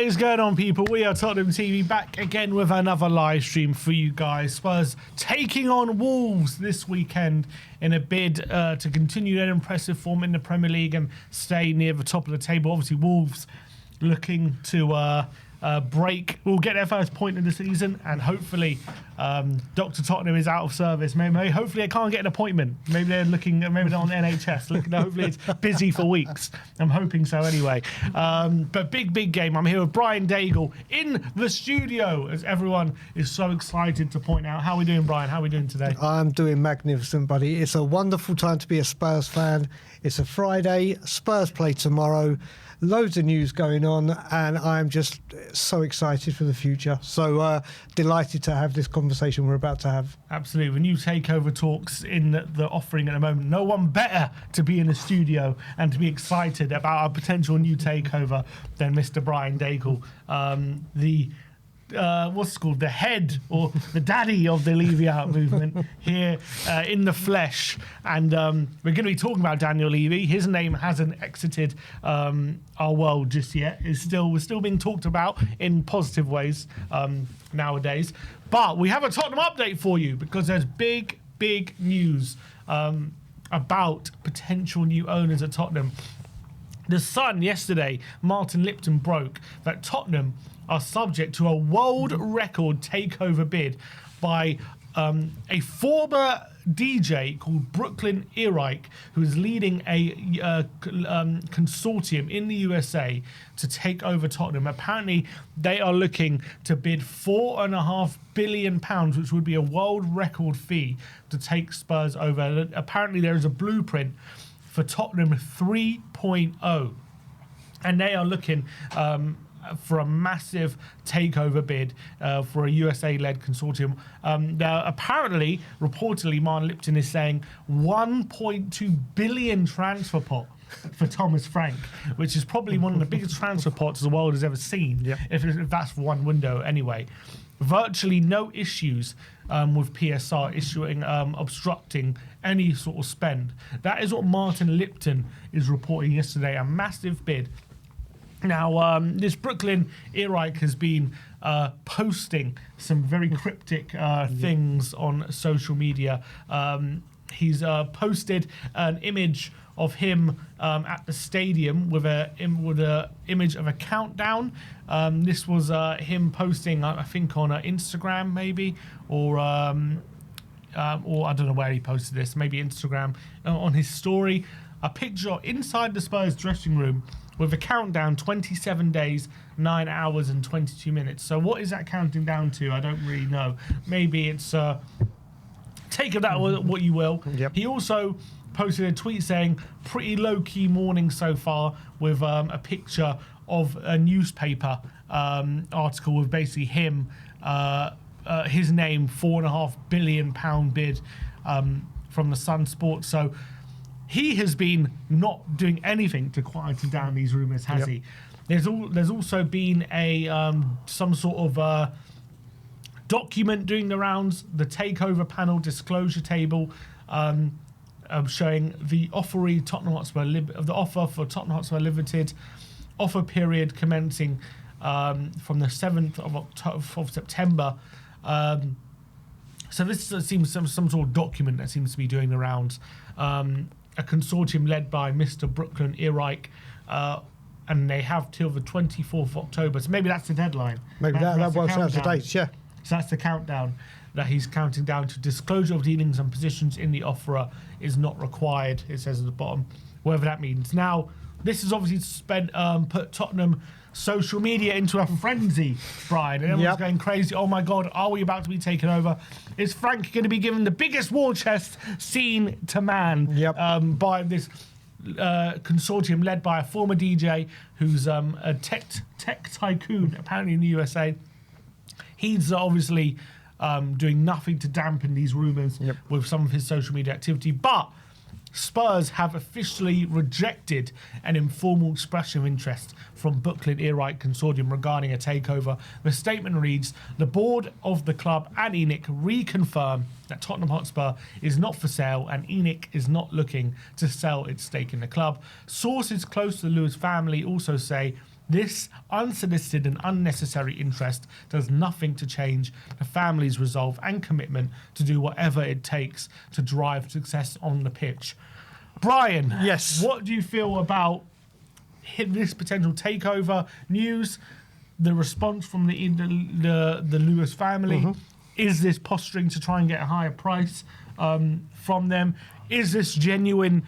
What is going on, people? We are Tottenham TV, back again with another live stream for you guys. Spurs taking on Wolves this weekend in a bid to continue their impressive form in the Premier League and stay near the top of the table. Obviously, Wolves looking to we'll get their first point in the season, and hopefully Dr. Tottenham is out of service. Hopefully they can't get an appointment. Maybe they're on NHS. Hopefully it's busy for weeks. I'm hoping so anyway. But big game. I'm here with Brian Daigle in the studio, as everyone is so excited to point out. How are we doing, Brian? How are we doing today? I'm doing magnificent, buddy. It's a wonderful time to be a Spurs fan. It's a Friday. Spurs play tomorrow. Loads of news going on, and I'm just so excited for the future. So delighted to have this conversation we're about to have. Absolutely. The new takeover talks in the offering at the moment. No one better to be in the studio and to be excited about a potential new takeover than Mr. Brian Daigle, the head or the daddy of the Levy out movement here in the flesh. And we're going to be talking about Daniel Levy. His name hasn't exited our world just yet. We're still being talked about in positive ways nowadays. But we have a Tottenham update for you because there's big news about potential new owners at Tottenham. The Sun yesterday, Martin Lipton broke that Tottenham are subject to a world record takeover bid by a former DJ called Brooklyn Erike, who is leading a consortium in the USA to take over Tottenham. Apparently, they are looking to bid £4.5 billion, which would be a world record fee to take Spurs over. Apparently, there is a blueprint for Tottenham 3.0, and they are looking for a massive takeover bid for a USA-led consortium. Now, apparently, reportedly, Martin Lipton is saying 1.2 billion transfer pot for Thomas Frank, which is probably one of the biggest transfer pots the world has ever seen, if that's for one window anyway. Virtually no issues with PSR obstructing any sort of spend. That is what Martin Lipton is reporting yesterday, a massive bid. Now, this Brooklyn Erike has been posting some very cryptic things on social media. He's posted an image of him at the stadium with a image of a countdown. This was him posting, I think, on Instagram maybe, or I don't know where he posted this, maybe Instagram, on his story. A picture inside the Spurs dressing room with a countdown, 27 days, 9 hours and 22 minutes. So what is that counting down to? I don't really know. Maybe it's... take of that what you will. Yep. He also posted a tweet saying, pretty low-key morning so far, with a picture of a newspaper article with basically him, his name, £4.5 billion bid from the Sun Sports. So he has been not doing anything to quieten down these rumours, has he? There's also been some sort of document doing the rounds, the takeover panel disclosure table, showing the offeree Tottenham Hotspur the offer for Tottenham Hotspur Limited, offer period commencing from the 7th of September. So this seems some sort of document that seems to be doing the rounds. A consortium led by Mr. Brooklyn Erike, and they have till the 24th of October. So maybe that's the deadline. Maybe that works out the dates, yeah. So that's the countdown that he's counting down to. Disclosure of dealings and positions in the offerer is not required, it says at the bottom, whatever that means. Now, this has obviously put Tottenham social media into a frenzy, Brian. And everyone's going crazy. Oh my God, are we about to be taken over? Is Frank going to be given the biggest war chest seen to man by this consortium led by a former DJ who's a tech tycoon, apparently in the USA? He's obviously doing nothing to dampen these rumours with some of his social media activity. But Spurs have officially rejected an informal expression of interest from Brooklyn Erike Consortium regarding a takeover. The statement reads, the board of the club and ENIC reconfirm that Tottenham Hotspur is not for sale and ENIC is not looking to sell its stake in the club. Sources close to the Lewis family also say This unsolicited and unnecessary interest does nothing to change the family's resolve and commitment to do whatever it takes to drive success on the pitch. Brian, yes, what do you feel about this potential takeover news? The response from the Lewis family? Is this posturing to try and get a higher price from them? Is this genuine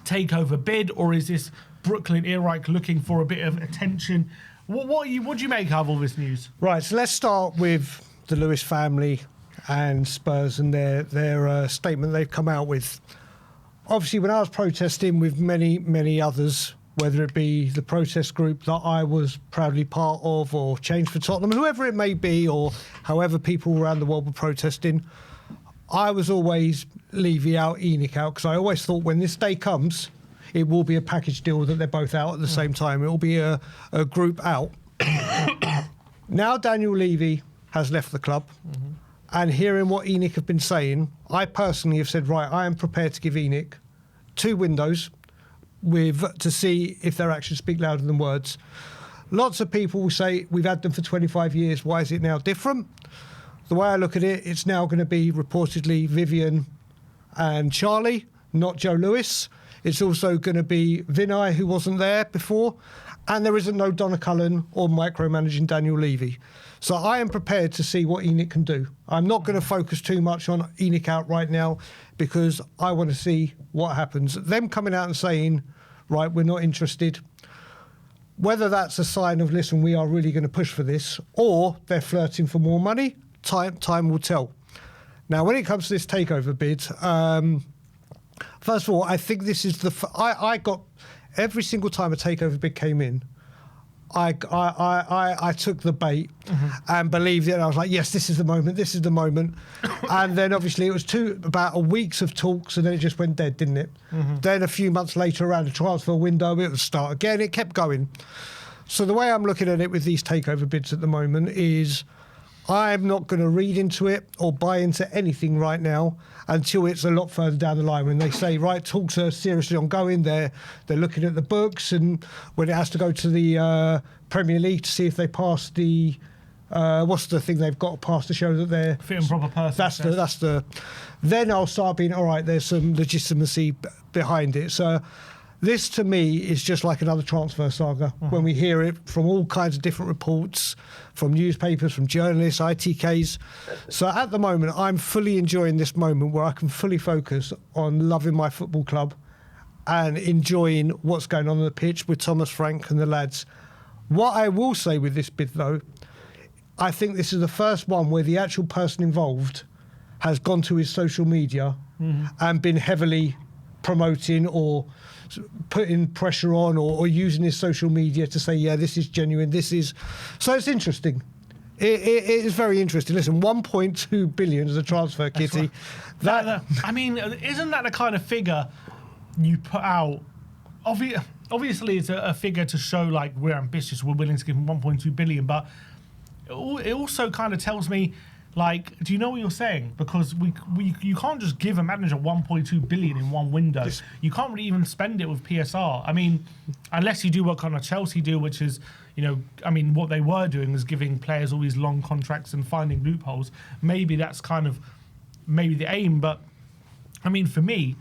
takeover bid, or is this Brooklyn Earreich looking for a bit of attention? What do you make of all this news? Right, so let's start with the Lewis family and Spurs and their statement they've come out with. Obviously, when I was protesting with many others, whether it be the protest group that I was proudly part of, or Change for Tottenham, whoever it may be, or however people around the world were protesting, I was always Levy out, ENIC out, because I always thought when this day comes, it will be a package deal that they're both out at the same time. It will be a group out. Now Daniel Levy has left the club, and hearing what ENIC have been saying, I personally have said, right, I am prepared to give ENIC 2 windows to see if their actions speak louder than words. Lots of people will say, we've had them for 25 years, why is it now different? The way I look at it, it's now going to be reportedly Vivian and Charlie, not Joe Lewis. It's also going to be Vinay, who wasn't there before, and there isn't no Donna Cullen or micromanaging Daniel Levy. So I am prepared to see what ENIC can do. I'm not going to focus too much on ENIC out right now, because I want to see what happens. Them coming out and saying, right, we're not interested, whether that's a sign of, listen, we are really going to push for this, or they're flirting for more money, time will tell. Now, when it comes to this takeover bid, first of all, I think this is I got every single time a takeover bid came in, I took the bait and believed it. I was like, yes, this is the moment. And then obviously it was about a week's of talks, and then it just went dead, didn't it? Then a few months later, around the transfer window, it would start again. It kept going. So the way I'm looking at it with these takeover bids at the moment is, I'm not going to read into it or buy into anything right now until it's a lot further down the line, when they say, right, talks are seriously ongoing. They're looking at the books, and when it has to go to the Premier League to see if they pass the what's the thing they've got to pass to show that they're fit and proper person. That's the. Then I'll start being all right. There's some legitimacy behind it. So this to me is just like another transfer saga. When we hear it from all kinds of different reports, from newspapers, from journalists, ITKs. So at the moment, I'm fully enjoying this moment where I can fully focus on loving my football club and enjoying what's going on the pitch with Thomas Frank and the lads. What I will say with this bid, though, I think this is the first one where the actual person involved has gone to his social media and been heavily promoting or putting pressure on or using his social media to say, yeah, this is genuine, so it's interesting. It is very interesting. Listen, 1.2 billion as a transfer kitty. Right. I mean, isn't that the kind of figure you put out? Obviously, it's a figure to show, like, we're ambitious, we're willing to give him 1.2 billion, but it also kind of tells me, like, do you know what you're saying? Because you can't just give a manager 1.2 billion in one window. You can't really even spend it with PSR. I mean, unless you do what kind of Chelsea do, which is, what they were doing was giving players all these long contracts and finding loopholes. Maybe that's kind of the aim. But, I mean, for me,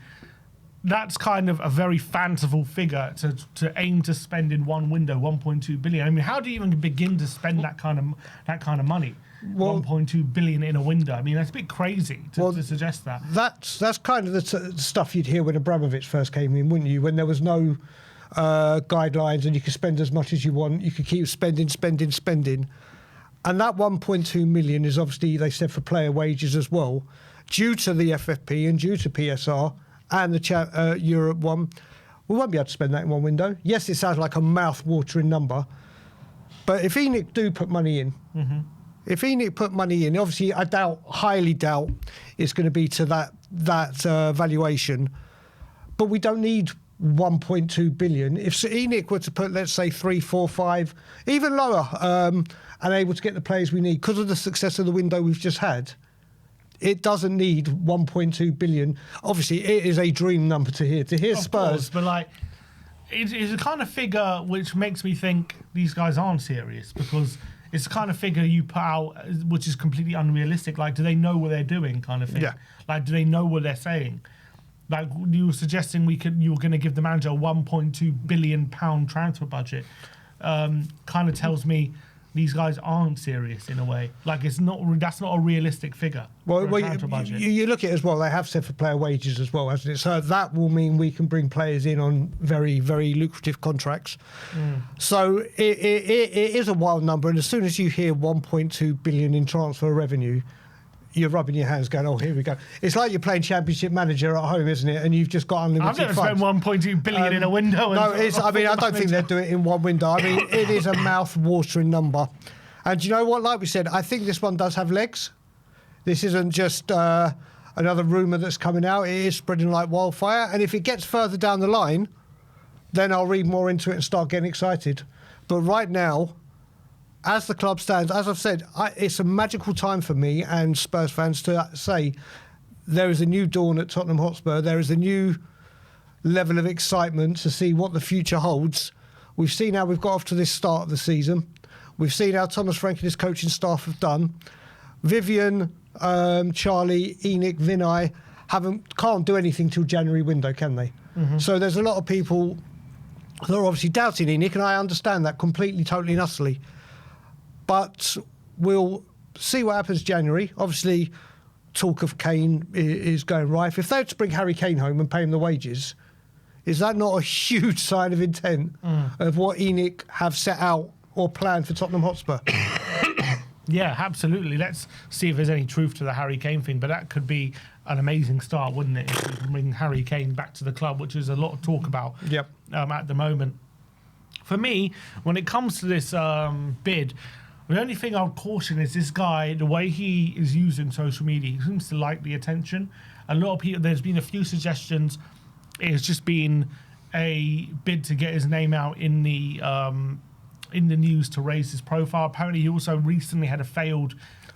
that's kind of a very fanciful figure to aim to spend in one window, 1.2 billion. I mean, how do you even begin to spend that kind of money? 1.2 billion in a window. I mean, that's a bit crazy to suggest that. That's kind of the stuff you'd hear when Abramovich first came in, wouldn't you? When there was no guidelines and you could spend as much as you want, you could keep spending. And that 1.2 million is obviously, they said, for player wages as well, due to the FFP and due to PSR and the Europe one. We won't be able to spend that in one window. Yes, it sounds like a mouth-watering number, but if ENIC do put money in, if ENIC put money in, obviously I highly doubt it's going to be to that valuation, but we don't need 1.2 billion. If ENIC were to put, let's say, 3, 4, 5, even lower, and able to get the players we need because of the success of the window we've just had, it doesn't need 1.2 billion. Obviously, it is a dream number to hear. To hear Spurs, course, but like, it's a kind of figure which makes me think these guys aren't serious, because it's the kind of figure you put out which is completely unrealistic. Like, do they know what they're doing, kind of thing? Yeah. Like, do they know what they're saying? Like, you were suggesting you were going to give the manager a £1.2 billion transfer budget. Kind of tells me these guys aren't serious in a way. Like, that's not a realistic figure. Well, for a transfer budget. you look at it as well. They have said for player wages as well, hasn't it? So that will mean we can bring players in on very, very lucrative contracts. So it is a wild number. And as soon as you hear 1.2 billion in transfer revenue, you're rubbing your hands going, oh, here we go. It's like you're playing Championship Manager at home, isn't it? And you've just got unlimited I've never spent 1.2 billion in a window. No, I don't think they'll do it in one window. I mean, it is a mouth-watering number. And you know what? Like we said, I think this one does have legs. This isn't just another rumour that's coming out. It is spreading like wildfire. And if it gets further down the line, then I'll read more into it and start getting excited. But right now, as the club stands, as I've said, it's a magical time for me and Spurs fans to say there is a new dawn at Tottenham Hotspur. There is a new level of excitement to see what the future holds. We've seen how we've got off to this start of the season. We've seen how Thomas Frank and his coaching staff have done. Vivian, Charlie, Enoch, Vinay can't do anything till January window, can they? So there's a lot of people that are obviously doubting Enoch, and I understand that completely, totally and utterly. But we'll see what happens January. Obviously, talk of Kane is going rife. If they were to bring Harry Kane home and pay him the wages, is that not a huge sign of intent of what Enoch have set out or planned for Tottenham Hotspur? Yeah, absolutely. Let's see if there's any truth to the Harry Kane thing. But that could be an amazing start, wouldn't it? If we can bring Harry Kane back to the club, which is a lot of talk about at the moment. For me, when it comes to this bid, the only thing I'll caution is this guy, the way he is using social media, he seems to like the attention. A lot of people, there's been a few suggestions. It's just been a bid to get his name out in the news to raise his profile. Apparently, he also recently had a failed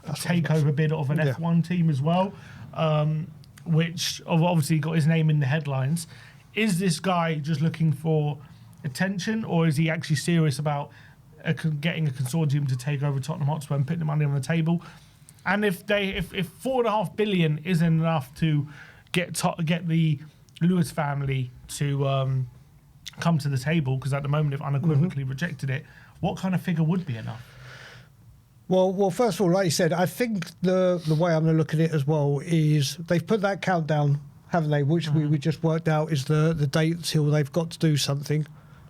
takeover bid of an F1 team as well, which obviously got his name in the headlines. Is this guy just looking for attention, or is he actually serious about getting a consortium to take over Tottenham Hotspur and putting the money on the table? And if 4.5 billion isn't enough to get the Lewis family to come to the table, because at the moment they've unequivocally rejected it, what kind of figure would be enough? Well, first of all, like you said, I think the way I'm going to look at it as well is they've put that countdown, haven't they, which we just worked out is the date till they've got to do something.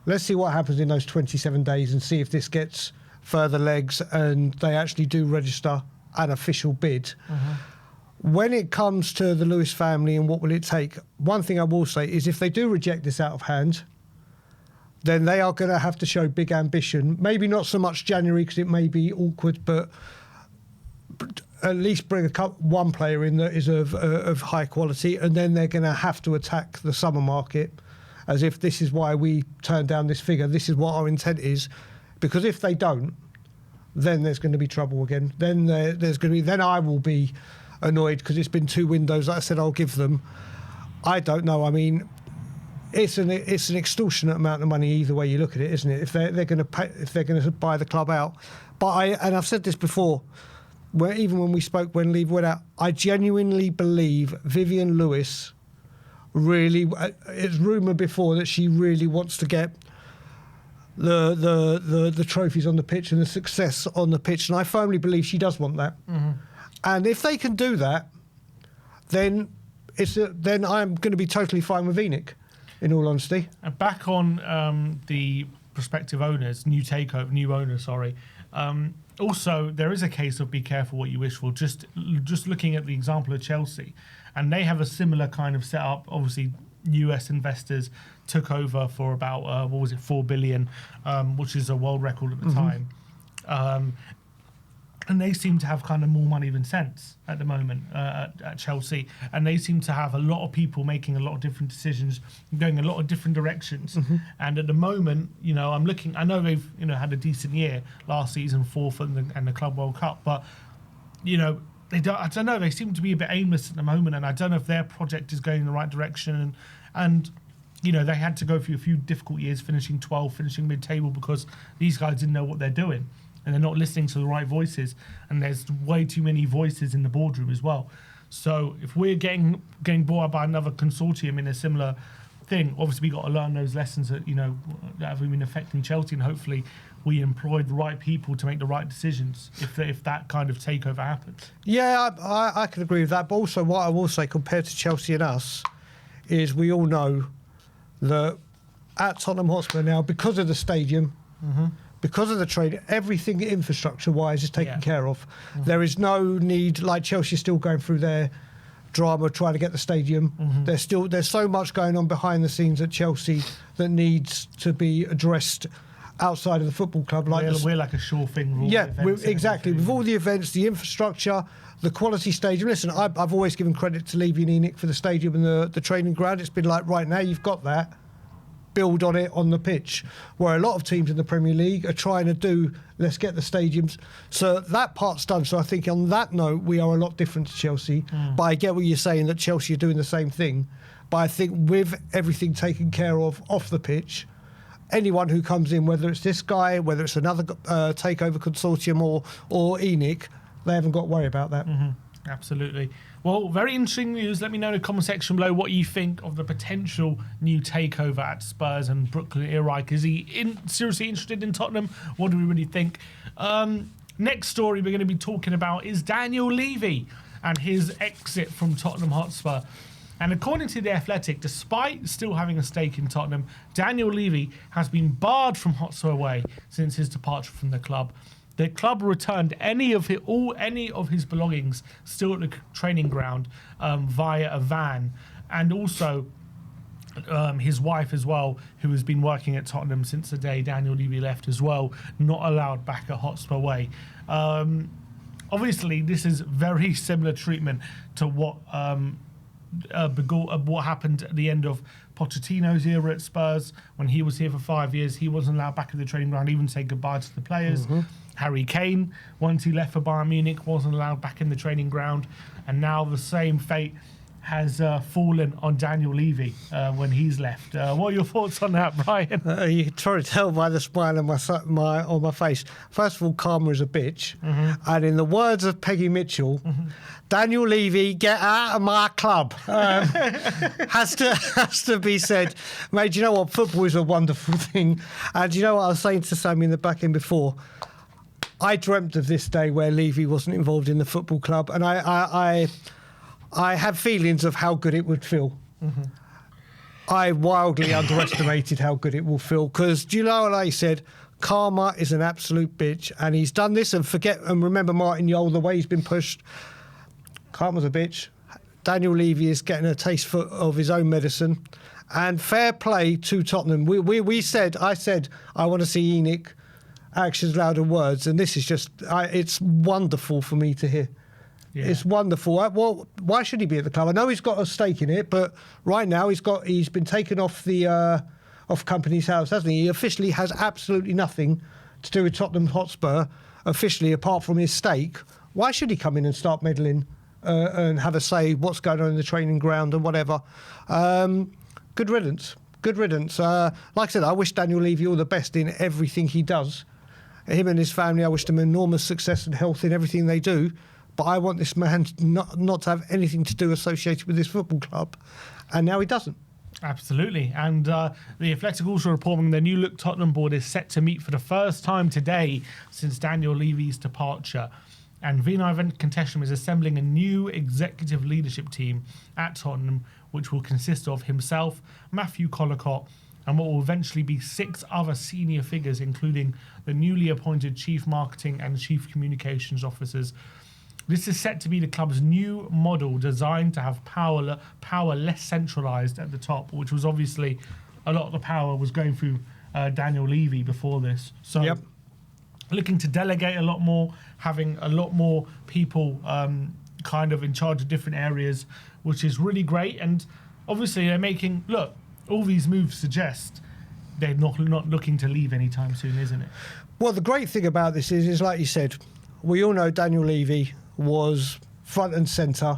Let's see what happens in those 27 days and see if this gets further legs and they actually do register an official bid. When it comes to the Lewis family and what will it take, one thing I will say is if they do reject this out of hand, then they are going to have to show big ambition. Maybe not so much January because it may be awkward, but at least bring one player in that is of high quality, and then they're going to have to attack the summer market as if this is why we turned down this figure, this is what our intent is. Because if they don't, then there's going to be trouble again. Then then I will be annoyed because it's been 2 windows that I said I'll give them. I don't know. I mean, it's an extortionate amount of money either way you look at it, isn't it? If they're going to pay, if they're going to buy the club out. But I've said this before, even when we spoke when Levy went out, I genuinely believe Vivian Lewis really, it's rumoured before that she really wants to get the trophies on the pitch and the success on the pitch, and I firmly believe she does want that. And if they can do that, then I'm going to be totally fine with Enoch, in all honesty. Back on the prospective owners, new owner. Also, there is a case of be careful what you wish for. Just looking at the example of Chelsea, and they have a similar kind of setup. Obviously, US investors took over for about $4 billion, which is a world record at the time. And they seem to have kind of more money than sense at the moment at Chelsea. And they seem to have a lot of people making a lot of different decisions, going a lot of different directions. And at the moment, I'm looking, I know they've, had a decent year last season, 4th and the Club World Cup, but, I don't know, they seem to be a bit aimless at the moment. And I don't know if their project is going in the right direction. And they had to go through a few difficult years, finishing 12th, finishing mid-table, because these guys didn't know what they're doing and they're not listening to the right voices. And there's way too many voices in the boardroom as well. So if we're getting brought up by another consortium in a similar thing, obviously we got to learn those lessons that that have been affecting Chelsea, and hopefully we employ the right people to make the right decisions if that kind of takeover happens. Yeah, I can agree with that. But also, what I will say, compared to Chelsea and us, is we all know that at Tottenham Hotspur now, because of the stadium, because of the trade, everything infrastructure-wise is taken care of. There is no need, like Chelsea still going through their drama trying to get the stadium. There's so much going on behind the scenes at Chelsea that needs to be addressed outside of the football club. We're like a sure thing. Exactly. With all the events, the infrastructure, the quality stadium. Listen, I've always given credit to Levy and Enoch for the stadium and the training ground. It's been like, right now you've got that, build on it on the pitch, where a lot of teams in the Premier League are trying to do, let's get the stadiums. So that part's done. So I think on that note, we are a lot different to Chelsea. But I get what you're saying, that Chelsea are doing the same thing. But I think with everything taken care of off the pitch, anyone who comes in, whether it's this guy, whether it's another takeover consortium or Enoch, they haven't got to worry about that. Absolutely. Well, very interesting news. Let me know in the comment section below what you think of the potential new takeover at Spurs and Brooklyn Erike. Is he seriously interested in Tottenham? What do we really think? Next story we're going to be talking about is Daniel Levy and his exit from Tottenham Hotspur. And according to The Athletic, despite still having a stake in Tottenham, Daniel Levy has been barred from Hotspur Way since his departure from the club. The club returned any of his belongings still at the training ground via a van, and also his wife as well, who has been working at Tottenham since the day Daniel Levy left as well, not allowed back at Hotspur Way. Obviously, this is very similar treatment to what happened at the end of Pochettino's era at Spurs. When he was here for 5 years, he wasn't allowed back at the training ground, even say goodbye to the players. Harry Kane, once he left for Bayern Munich, wasn't allowed back in the training ground. And now the same fate has fallen on Daniel Levy when he's left. What are your thoughts on that, Brian? You can try to tell by the smile on my face. First of all, karma is a bitch. And in the words of Peggy Mitchell, Daniel Levy, get out of my club. Has to be said. Mate, you know what? Football is a wonderful thing. And you know what I was saying to Sammy in the back end before? I dreamt of this day where Levy wasn't involved in the football club, and I have feelings of how good it would feel. I wildly underestimated how good it will feel, because do you know what I said? Karma is an absolute bitch, and he's done this. And remember Martin Yole, the way he's been pushed. Karma's a bitch. Daniel Levy is getting a taste of his own medicine, and fair play to Tottenham. I said I want to see Enoch. Actions louder than words, and this is just it's wonderful for me to hear. It's wonderful. Well, why should he be at the club? I know he's got a stake in it, but right now he's been taken off the off Company's House, hasn't he? He officially has absolutely nothing to do with Tottenham Hotspur officially, apart from his stake. Why should he come in and start meddling and have a say what's going on in the training ground and whatever? Good riddance. Good riddance. Like I said, I wish Daniel Levy all the best in everything he does. Him and his family, I wish them enormous success and health in everything they do. But I want this man not to have anything to do associated with this football club. And now he doesn't. Absolutely. And the Athletic also reporting the new look Tottenham board is set to meet for the first time today since Daniel Levy's departure. And Vinay Venkatesham is assembling a new executive leadership team at Tottenham, which will consist of himself, Matthew Collicott, and what will eventually be 6 other senior figures, including the newly appointed Chief Marketing and Chief Communications Officers. This is set to be the club's new model, designed to have power less centralised at the top, which was obviously a lot of the power was going through Daniel Levy before this. So looking to delegate a lot more, having a lot more people kind of in charge of different areas, which is really great. And obviously they're making, look, all these moves suggest they're not looking to leave anytime soon, isn't it? Well, the great thing about this is like you said, we all know Daniel Levy was front and centre,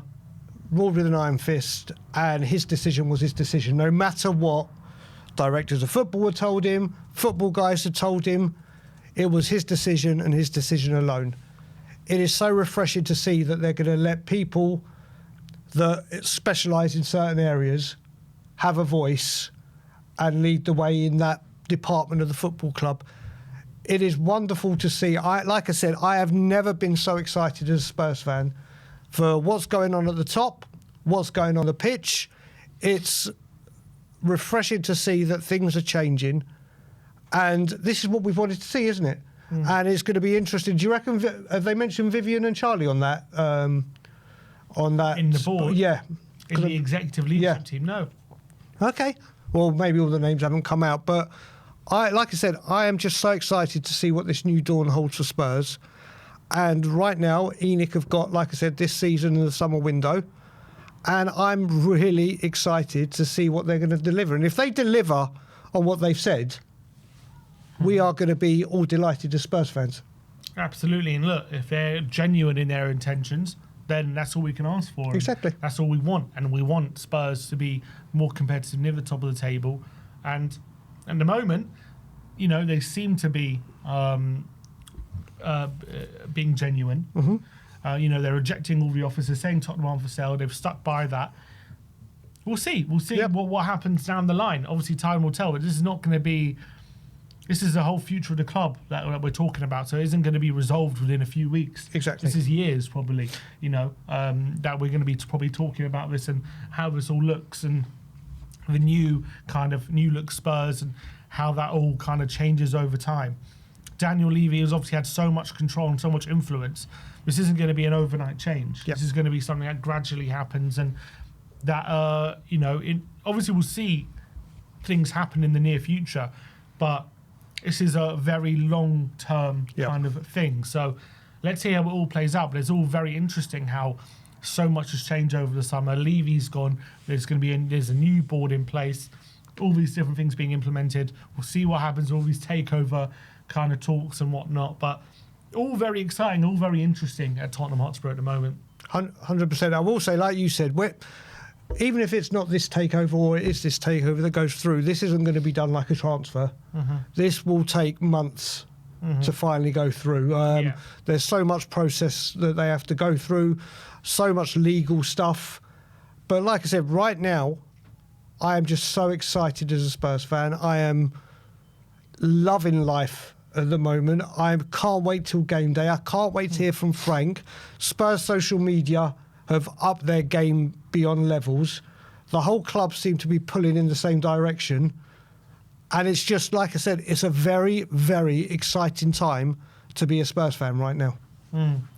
ruled with an iron fist, and his decision was his decision. No matter what Directors of football had told him. Football guys had told him. It was his decision and his decision alone. It is so refreshing to see that they're going to let people that specialise in certain areas have a voice and lead the way in that department of the football club. It is wonderful to see. Like I said, I have never been so excited as a Spurs fan for what's going on at the top, what's going on the pitch. It's refreshing to see that things are changing, and this is what we've wanted to see, isn't it? And it's going to be interesting. Do you reckon have they mentioned Vivian and Charlie on that? On that in the board, yeah, in the executive leadership team, no. Okay, well maybe all the names haven't come out, but like I said, I am just so excited to see what this new dawn holds for Spurs. And right now, ENIC have got, like I said, this season in the summer window. And I'm really excited to see what they're going to deliver. And if they deliver on what they've said, we are going to be all delighted as Spurs fans. Absolutely. And look, if they're genuine in their intentions, then that's all we can ask for. Exactly. That's all we want. And we want Spurs to be more competitive near the top of the table. And at the moment, you know, they seem to be being genuine. You know, they're rejecting all the offers. They're saying Tottenham aren't for sale. They've stuck by that. We'll see. We'll see what happens down the line. Obviously, time will tell. But this is not going to be... This is the whole future of the club that we're talking about. So it isn't going to be resolved within a few weeks. Exactly. This is years, probably, you know, that we're going to be probably talking about this and how this all looks and the new look Spurs and how that all kind of changes over time. Daniel Levy has obviously had so much control and so much influence. This isn't going to be an overnight change. Yep. This is going to be something that gradually happens, and that you know, obviously we'll see things happen in the near future, but this is a very long-term kind of thing. So let's see how it all plays out. But it's all very interesting how so much has changed over the summer. Levy's gone. There's a new board in place. All these different things being implemented. We'll see what happens. All these takeover kind of talks and whatnot. But all very exciting, all very interesting at Tottenham Hotspur at the moment. 100%. I will say, like you said, even if it's not this takeover or it is this takeover that goes through, this isn't going to be done like a transfer. This will take months to finally go through. There's so much process that they have to go through, so much legal stuff. But like I said, right now, I am just so excited as a Spurs fan. I am loving life at the moment. I can't wait till game day. I can't wait to hear from Frank. Spurs social media have upped their game beyond levels. The whole club seem to be pulling in the same direction. And it's just, like I said, it's a very, very exciting time to be a Spurs fan right now.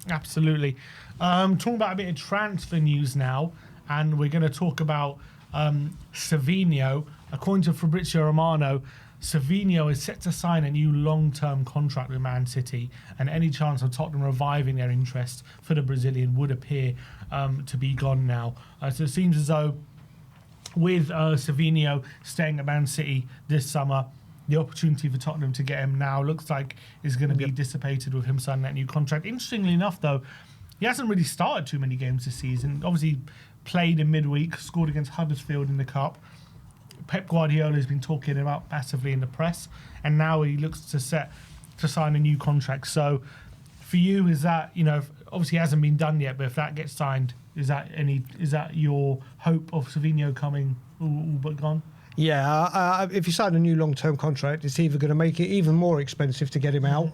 Absolutely. Talking about a bit of transfer news now, and we're going to talk about Savinho. According to Fabrizio Romano, Savinho is set to sign a new long-term contract with Man City, and any chance of Tottenham reviving their interest for the Brazilian would appear to be gone now. So it seems as though with Savinho staying at Man City this summer, the opportunity for Tottenham to get him now looks like is going to be dissipated with him signing that new contract. Interestingly enough, though, he hasn't really started too many games this season. Obviously, played in midweek, scored against Huddersfield in the Cup. Pep Guardiola has been talking about massively in the press, and now he looks to sign a new contract. So for you, is that, you know, obviously it hasn't been done yet, but if that gets signed, is that your hope of Savinho coming all but gone? Yeah, if you sign a new long-term contract, it's either going to make it even more expensive to get him out,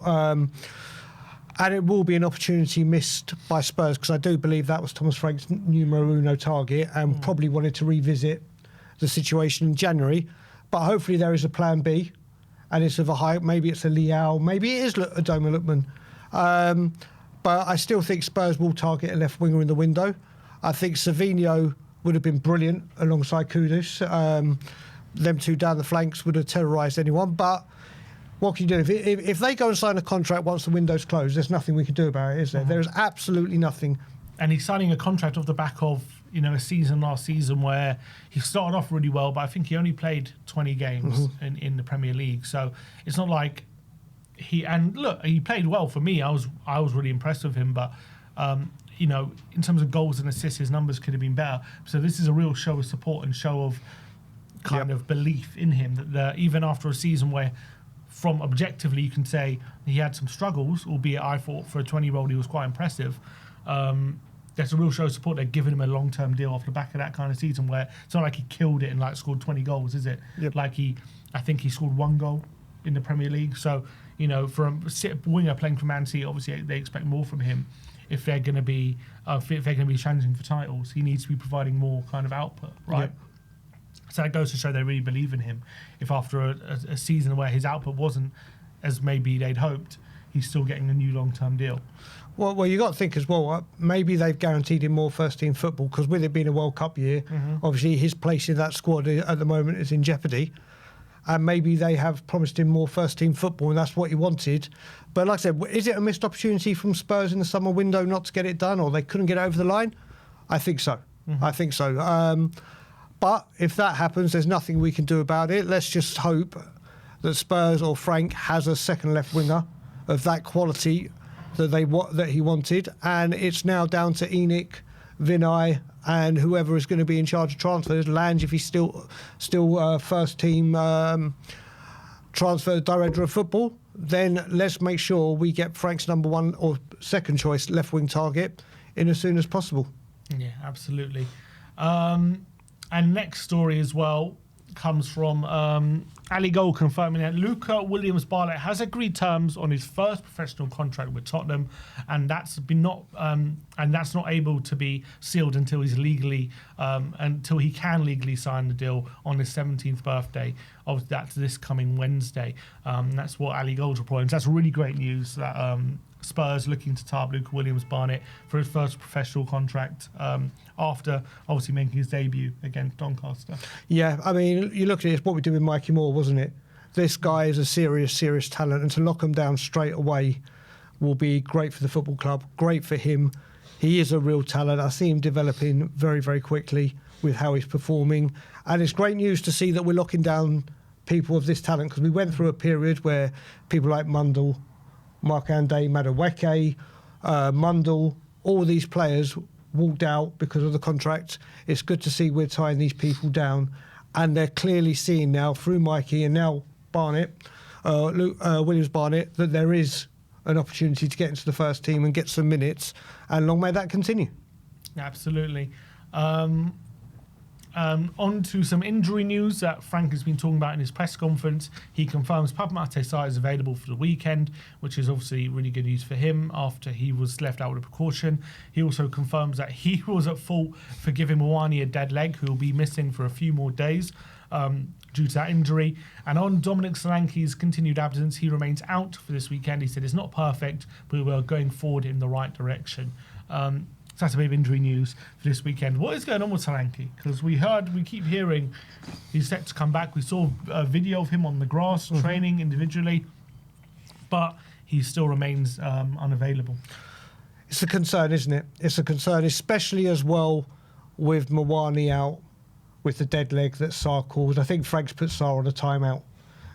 and it will be an opportunity missed by Spurs, because I do believe that was Thomas Frank's numero uno target, and probably wanted to revisit the situation in January. But hopefully there is a plan B, and it's of a high. Maybe it's a Leao, maybe it is a Doma Lookman. But I still think Spurs will target a left winger in the window. I think Savinho would have been brilliant alongside Kudus. Them two down the flanks would have terrorised anyone. But what can you do? If they go and sign a contract once the window's closed, there's nothing we can do about it, is there? There is absolutely nothing. And he's signing a contract off the back of, you know, a season last season where he started off really well, but I think he only played 20 games in the Premier League. So it's not like he played well for me. I was really impressed with him, but you know, in terms of goals and assists, his numbers could have been better. So this is a real show of support and show of kind of belief in him that even after a season where, from objectively, you can say he had some struggles, albeit I thought for a 20-year-old he was quite impressive. There's a real show of support. They're giving him a long-term deal off the back of that kind of season where it's not like he killed it and like scored 20 goals, is it? Yep. Like I think he scored 1 goal in the Premier League. So, you know, for a winger playing for Man City, obviously they expect more from him. If they're going to be challenging for titles, he needs to be providing more kind of output, right? Yep. So that goes to show they really believe in him. If after a season where his output wasn't as maybe they'd hoped, he's still getting a new long-term deal. Well, you got to think as well. Maybe they've guaranteed him more first-team football because with it being a World Cup year, obviously his place in that squad at the moment is in jeopardy. And maybe they have promised him more first-team football, and that's what he wanted. But like I said, is it a missed opportunity from Spurs in the summer window not to get it done, or they couldn't get it over the line? I think so. I think so. But if that happens, there's nothing we can do about it. Let's just hope that Spurs or Frank has a second left winger of that quality that he wanted, and it's now down to Enoch, Vinay, and whoever is going to be in charge of transfers. Lange, if he's still first team transfer director of football, then let's make sure we get Frank's number 1 or second choice left wing target in as soon as possible. Yeah, absolutely. And next story as well comes from Ali Gold confirming that Luca Williams-Barnett has agreed terms on his first professional contract with Tottenham, and that's not able to be sealed until until he can legally sign the deal on his 17th birthday. Obviously, that's this coming Wednesday. That's what Ali Gold's reporting. So that's really great news that Spurs looking to tie up Luca Williams-Barnett for his first professional contract after obviously making his debut against Doncaster. Yeah, I mean, you look at it, it's what we did with Mikey Moore, wasn't it? This guy is a serious talent, and to lock him down straight away will be great for the football club, great for him. He is a real talent. I see him developing very, very quickly with how he's performing. And it's great news to see that we're locking down people of this talent, because we went through a period where people like Mundell, Marc-André Madueke, Mundell, all these players walked out because of the contract. It's good to see we're tying these people down, and they're clearly seeing now through Mikey and now Barnett, Williams-Barnett, that there is an opportunity to get into the first team and get some minutes, and long may that continue. Absolutely. On to some injury news that Frank has been talking about in his press conference. He confirms Pape Matar Sarr is available for the weekend, which is obviously really good news for him after he was left out with a precaution. He also confirms that he was at fault for giving Mawani a dead leg, who will be missing for a few more days due to that injury. And on Dominic Solanke's continued absence, he remains out for this weekend. He said it's not perfect, but we're going forward in the right direction. So that's a bit of injury news for this weekend. What is going on with Solanke? Because we keep hearing he's set to come back. We saw a video of him on the grass training individually, but he still remains unavailable. It's a concern, isn't it? It's a concern, especially as well with Mawani out with the dead leg that Sarr caused. I think Frank's put Sarr on a timeout.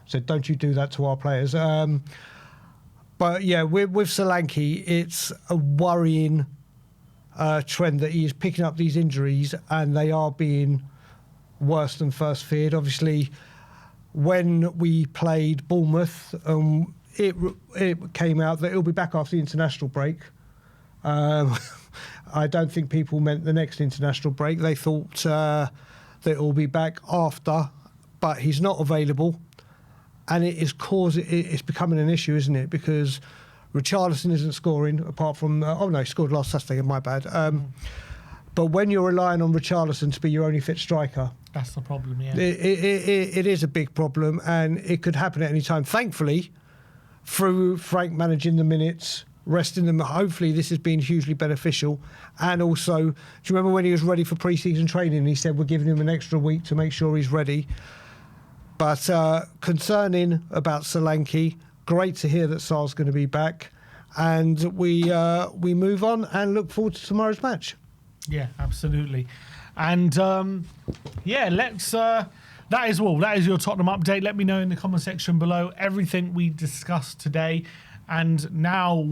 Said, don't you do that to our players. But yeah, with Solanke, it's a worrying trend that he is picking up these injuries, and they are being worse than first feared. Obviously, when we played Bournemouth, it came out that he'll be back after the international break. I don't think people meant the next international break. They thought that he'll be back after, but he's not available, and it's becoming an issue, isn't it? Because Richarlison isn't scoring, apart from... he scored last Saturday, my bad. But when you're relying on Richarlison to be your only fit striker... That's the problem, yeah. It is a big problem, and it could happen at any time. Thankfully, through Frank managing the minutes, resting them, hopefully this has been hugely beneficial. And also, do you remember when he was ready for pre-season training, he said we're giving him an extra week to make sure he's ready. But concerning about Solanke... Great to hear that Sarr's going to be back, and we move on and look forward to tomorrow's match. Yeah, absolutely. And let's. That is all. That is your Tottenham update. Let me know in the comment section below everything we discussed today, and now.